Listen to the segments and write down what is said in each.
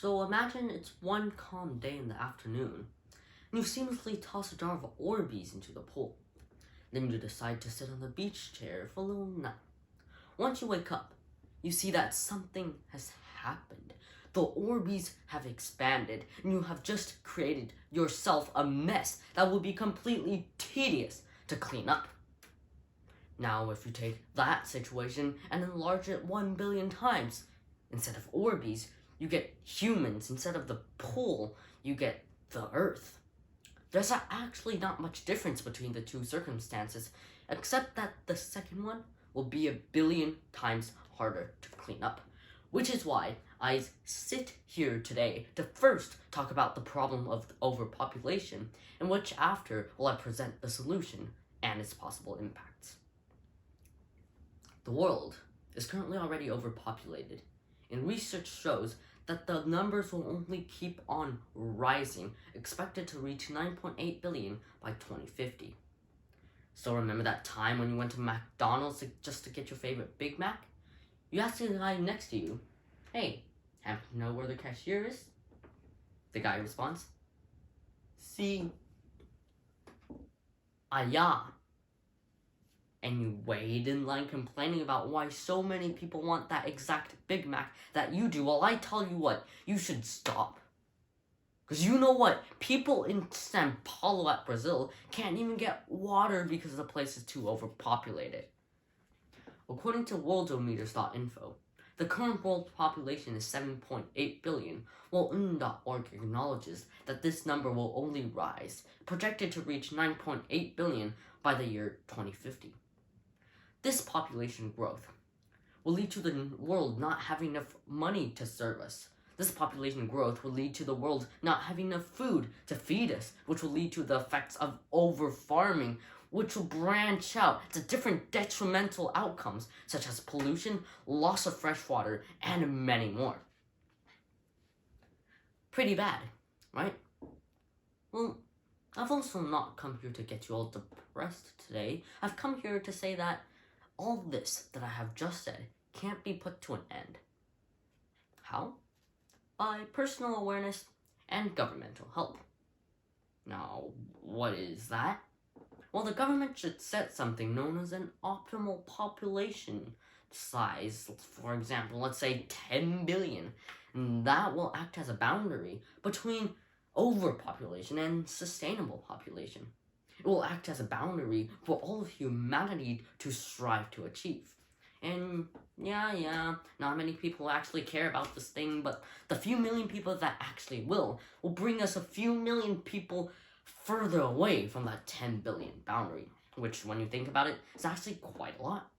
So imagine it's one calm day in the afternoon, and you seamlessly toss a jar of Orbeez into the pool. Then you decide to sit on the beach chair for a little nap. Once you wake up, you see that something has happened. The Orbeez have expanded, and you have just created yourself a mess that will be completely tedious to clean up. Now, if you take that situation and enlarge it 1 billion times, instead of Orbeez, you get humans. Instead of the pool, you get the earth. There's actually not much difference between the two circumstances, except that the second one will be 1 billion times harder to clean up. Which is why I sit here today to first talk about the problem of overpopulation, and which after will I present the solution and its possible impacts. The world is currently already overpopulated, and research shows that the numbers will only keep on rising, expected to reach 9.8 billion by 2050. So remember that time when you went to McDonald's just to get your favorite Big Mac? You ask the guy next to you, "Hey, happen to know where the cashier is?" The guy responds, "See, yeah." And you wait in line complaining about why so many people want that exact Big Mac that you do. Well, I tell you what, you should stop. Because you know what? People in São Paulo at Brazil can't even get water because the place is too overpopulated. According to worldometers.info, the current world population is 7.8 billion, while UN.org acknowledges that this number will only rise, projected to reach 9.8 billion by the year 2050. This population growth will lead to the world not having enough money to serve us. This population growth will lead to the world not having enough food to feed us, which will lead to the effects of over-farming, which will branch out to different detrimental outcomes, such as pollution, loss of fresh water, and many more. Pretty bad, right? Well, I've also not come here to get you all depressed today. I've come here to say that all this that I have just said can't be put to an end. How? By personal awareness and governmental help. Now, what is that? Well, the government should set something known as an optimal population size. For example, let's say 10 billion. And that will act as a boundary between overpopulation and sustainable population. It will act as a boundary for all of humanity to strive to achieve. And yeah, not many people actually care about this thing, but the few million people that actually will bring us a few million people further away from that 10 billion boundary, which, when you think about it, is actually quite a lot.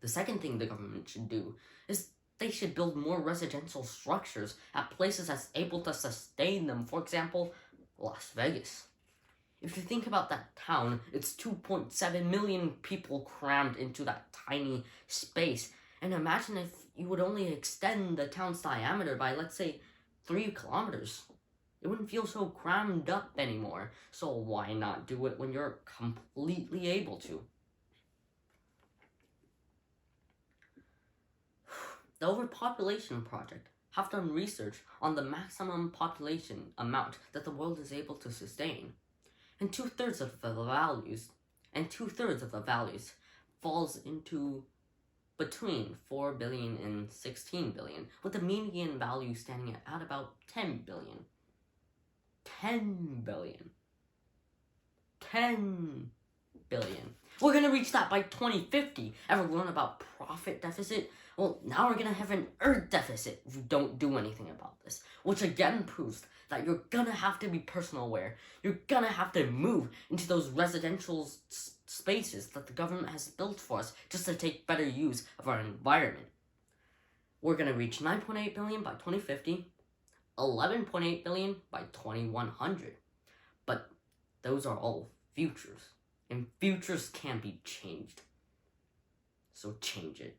The second thing the government should do is they should build more residential structures at places that's able to sustain them. For example, Las Vegas. If you think about that town, it's 2.7 million people crammed into that tiny space. And imagine if you would only extend the town's diameter by, let's say, 3 kilometers. It wouldn't feel so crammed up anymore. So why not do it when you're completely able to? The Overpopulation Project have done research on the maximum population amount that the world is able to sustain. And two-thirds of the values falls into between 4 billion and 16 billion, with the median value standing at about 10 billion. 10 billion. 10 billion. We're gonna reach that by 2050. Ever learn about profit deficit? Well, now we're gonna have an earth deficit if we don't do anything about this, which again proves that you're gonna have to be personal aware. You're gonna have to move into those residential spaces that the government has built for us just to take better use of our environment. We're gonna reach 9.8 billion by 2050, 11.8 billion by 2100. But those are all futures, and futures can be changed. So change it.